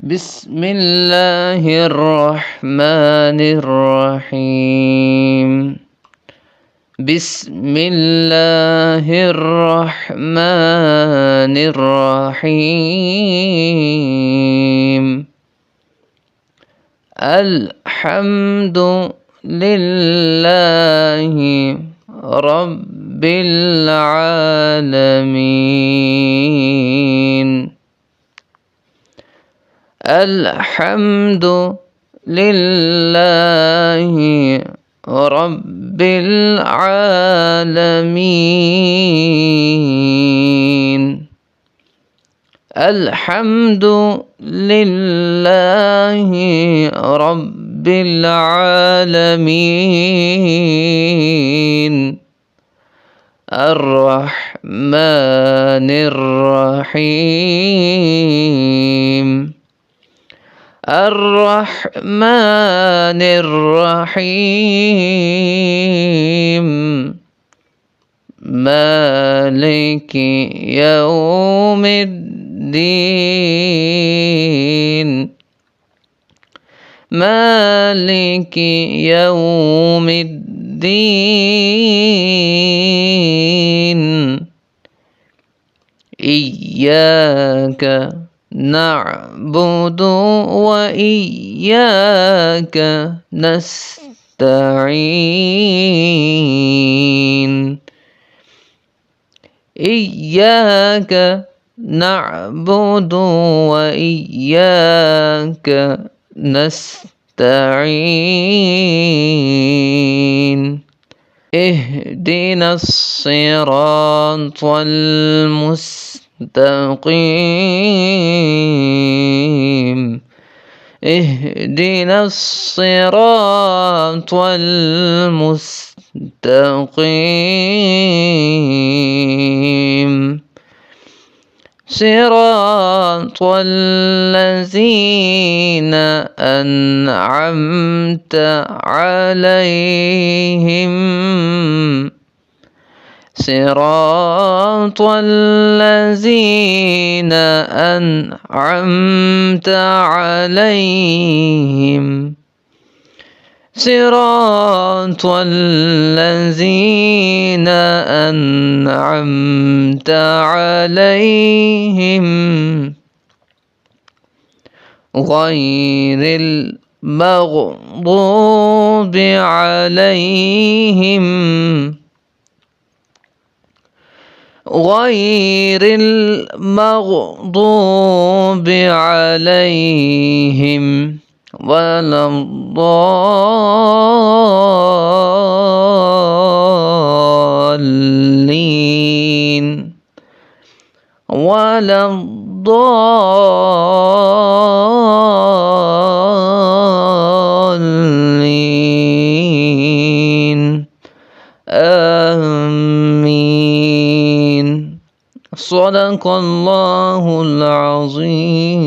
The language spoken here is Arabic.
بسم الله الرحمن الرحيم. بسم الله الرحمن الرحيم. الحمد لله رب العالمين. الحمد لله رب العالمين. الحمد لله رب العالمين. الرحمن الرحيم. الرحمن الرحيم. مالك يوم الدين. مالك يوم الدين. إياك نعبد وإياك نستعين. إياك نعبد وإياك نستعين. اهدنا الصراط المستقيم. اهدنا الصراط المستقيم. صراط الذين أنعمت عليهم. صراط الذين أنعمت عليهم. صراط الذين أنعمت عليهم غير المغضوب عليهم. غير المغضوب عليهم ولا الضالين. ولا الضالين. آمين. صدق الله العظيم.